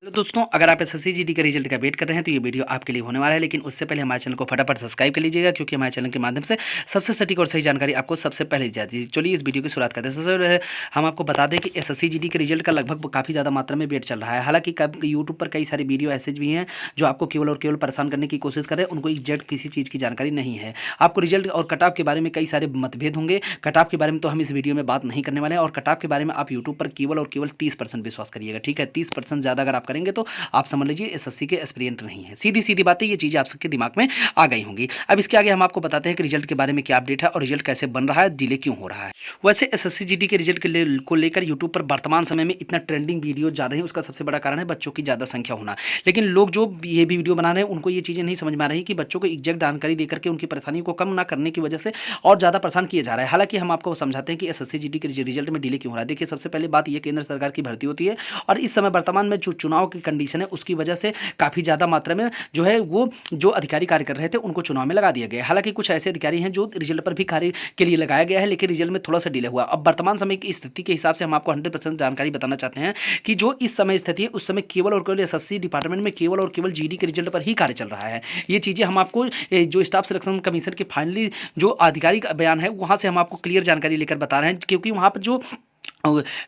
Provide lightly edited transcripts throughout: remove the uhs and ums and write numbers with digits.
तो दोस्तों, अगर आप एसएससी जीडी के रिजल्ट का वेट कर रहे हैं तो ये वीडियो आपके लिए होने वाला है। लेकिन उससे पहले हमारे चैनल को फटाफट सब्सक्राइब कर लीजिएगा, क्योंकि हमारे चैनल के माध्यम से सबसे सटीक और सही जानकारी आपको सबसे पहले दी जाती है। चलिए इस वीडियो की शुरुआत करते हैं। सबसे पहले हम आपको बता दें कि एसएससी जीडी के रिजल्ट का लगभग काफ़ी ज़्यादा मात्रा में वेट चल रहा है। हालांकि यूट्यूब पर कई सारे वीडियो ऐसे भी हैं जो आपको केवल और केवल परेशान करने की कोशिश कर रहे हैं। उनको एग्जैक्ट किसी चीज़ की जानकारी नहीं है। आपको रिजल्ट और कट ऑफ के बारे में कई सारे मतभेद होंगे। कट ऑफ के बारे में तो हम इस वीडियो में बात नहीं करने वाले हैं, और कट ऑफ के बारे में आप यूट्यूब पर केवल और केवल 30% विश्वास करिएगा। ठीक है, 30% ज़्यादा अगर आप करेंगे तो आप समझ लीजिए एसएससी के एस्पिरेंट नहीं है। सीधी सीधी बातें, ये चीज़ें आप सबके दिमाग में आ गई होंगी। अब इसके आगे हम आपको बताते हैं कि रिजल्ट के बारे में क्या अपडेट है और रिजल्ट कैसे बन रहा है, डिले क्यों हो रहा है। वैसे एसएससी जीडी के रिजल्ट को लेकर यूट्यूब पर वर्तमान समय में इतना ट्रेंडिंग वीडियो जा रहे हैं, उसका सबसे बड़ा कारण है बच्चों की ज़्यादा संख्या होना। लेकिन लोग जो ये भी वीडियो बना रहे हैं उनको ये चीज़ें नहीं समझ में आ रही कि बच्चों को एग्जैक्ट जानकारी देकर के उनकी परेशानी को कम ना करने की वजह से और ज़्यादा परेशान किया जा रहा है। हालांकि हम आपको समझाते हैं कि एसएससी जीडी के रिजल्ट में डिले क्यों हो रहा है। देखिए, सबसे पहले बात यह केंद्र सरकार की भर्ती होती है, और इस समय वर्तमान में जो चुनाव की कंडीशन है उसकी वजह से काफ़ी ज़्यादा मात्रा में जो है वो जो अधिकारी कार्य कर रहे थे उनको चुनाव में लगा दिया गया है। हालांकि कुछ ऐसे अधिकारी हैं जो रिजल्ट पर भी कार्य के लिए लगाया गया है, लेकिन रिजल्ट में थोड़ा सा डिले हुआ। अब वर्तमान समय की स्थिति के हिसाब से हम आपको 100% जानकारी बताना चाहते हैं कि जो इस समय स्थिति है उस समय केवल और केवल एसएससी डिपार्टमेंट में केवल और केवल जीडी के रिजल्ट पर ही कार्य चल रहा है। ये चीज़ें हम आपको जो स्टाफ सिलेक्शन कमीशन के फाइनली जो आधिकारिक बयान है वहाँ से हम आपको क्लियर जानकारी लेकर बता रहे हैं, क्योंकि वहाँ पर जो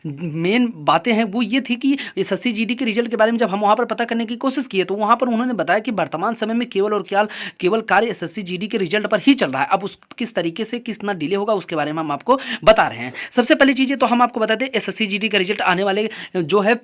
मेन बातें हैं वो ये थी कि एसएससी जीडी के रिजल्ट के बारे में जब हम वहाँ पर पता करने की कोशिश किए तो वहाँ पर उन्होंने बताया कि वर्तमान समय में केवल और केवल कार्य एसएससी जीडी के रिजल्ट पर ही चल रहा है। अब उस किस तरीके से कितना डिले होगा उसके बारे में हम आपको बता रहे हैं। सबसे पहली चीज़ें तो हम आपको बता दें, एसएससी जीडी का रिजल्ट आने वाले जो है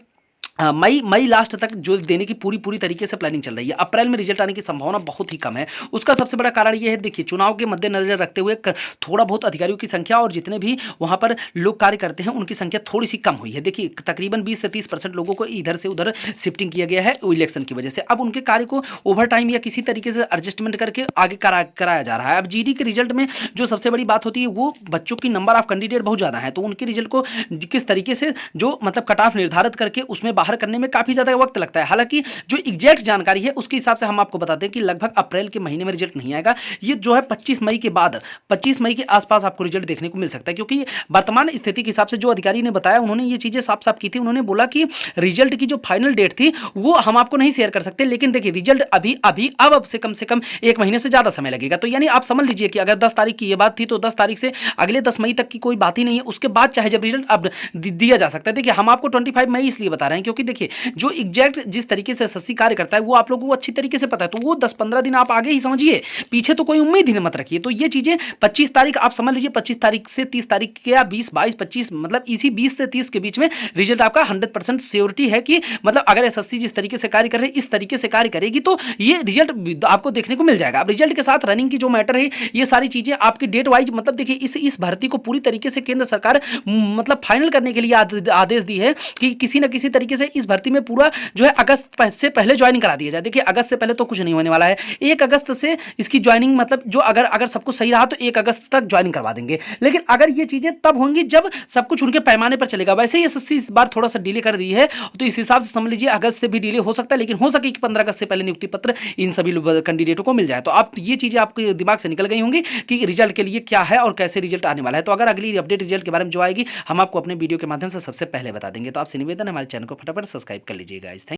मई लास्ट तक जो देने की पूरी तरीके से प्लानिंग चल रही है। अप्रैल में रिजल्ट आने की संभावना बहुत ही कम है। उसका सबसे बड़ा कारण ये है, देखिए, चुनाव के मद्देनजर रखते हुए थोड़ा बहुत अधिकारियों की संख्या और जितने भी वहां पर लोग कार्य करते हैं उनकी संख्या थोड़ी सी कम हुई है। देखिए, तकरीबन 20 से 30% लोगों को इधर से उधर शिफ्टिंग किया गया है इलेक्शन की वजह से। अब उनके कार्य को ओवर टाइम या किसी तरीके से एडजस्टमेंट करके आगे कराया जा रहा है। अब जीडी के रिजल्ट में जो सबसे बड़ी बात होती है वो बच्चों की नंबर ऑफ कैंडिडेट बहुत ज़्यादा है, तो उनके रिजल्ट को किस तरीके से जो मतलब कट ऑफ निर्धारित करके उसमें बाहर करने में काफ़ी ज़्यादा वक्त लगता है। हालांकि जो एग्जैक्ट जानकारी है उसके हिसाब से हम आपको बताते हैं कि लगभग अप्रैल के महीने में रिजल्ट नहीं आएगा। ये जो है 25 मई के बाद, 25 मई के आसपास आपको रिजल्ट देखने को मिल सकता है, क्योंकि वर्तमान स्थिति के हिसाब से जो अधिकारी ने बताया उन्होंने ये चीज़ें साफ साफ की थी। उन्होंने बोला कि रिजल्ट की जो फाइनल डेट थी वो हम आपको नहीं शेयर कर सकते, लेकिन देखिए रिजल्ट अभी अब से कम 1 महीने से ज़्यादा समय लगेगा। तो यानी आप समझ लीजिए कि अगर 10 तारीख की ये बात थी तो 10 तारीख से अगले 10 मई तक की कोई बात ही नहीं है। उसके बाद चाहे जब रिजल्ट अब दिया जा सकता है। देखिए, हम आपको 25 मई इसलिए बता रहे हैं क्योंकि देखिए जो एग्जैक्ट जिस तरीके से एसएससी कार्य करता है वो आप लोगों को अच्छी तरीके से पता है, तो वो 10-15 दिन आप आगे ही समझिए, पीछे तो कोई उम्मीद ही मत रखिए। तो ये चीजें 25 तारीख आप समझ लीजिए, 25 तारीख से 30 तारीख के या 20, 22, 25 मतलब इसी 20 से 30 के बीच में रिजल्ट आपका 100% श्योरिटी है कि मतलब अगर एसएससी जिस तरीके से कार्य कर रहे हैं इस तरीके से कार्य करेगी तो ये रिजल्ट आपको देखने को मिल जाएगा। अब रिजल्ट के साथ रनिंग की जो मैटर है ये सारी चीजें आपकी डेट वाइज मतलब देखिए इस भर्ती को पूरी तरीके से केंद्र सरकार मतलब फाइनल करने के लिए आदेश दी है कि किसी न किसी तरीके से इस भर्ती में पूरा जो है अगस्त से पहले ज्वाइनिंग करा दिया जाए। देखिए, अगस्त से पहले तो कुछ नहीं होने वाला है। 1 अगस्त से इसकी ज्वाइनिंग मतलब जो अगर सब कुछ सही रहा तो 1 अगस्त तक ज्वाइनिंग करवा देंगे। लेकिन अगर ये चीजें तब होंगी जब सब कुछ उनके पैमाने पर चलेगा। वैसे ही एसएससी इस बार थोड़ा सा डिले कर दी है, तो इस हिसाब से समझ लीजिए अगस्त से भी डिले हो सकता है, लेकिन हो सके कि 15 अगस्त से पहले नियुक्ति पत्र इन सभी कैंडिडेटों को मिल जाए। तो आप ये चीजें आपके दिमाग से निकल गई होंगी कि रिजल्ट के लिए क्या है और कैसे रिजल्ट आने वाला है। तो अगर अगली अपडेट रिजल्ट के बारे में जो आएगी हम आपको अपने वीडियो के माध्यम से सबसे पहले बता देंगे। तो आपसे निवेदन है हमारे चैनल को फटाफट सब्सक्राइब कर लीजिएगा।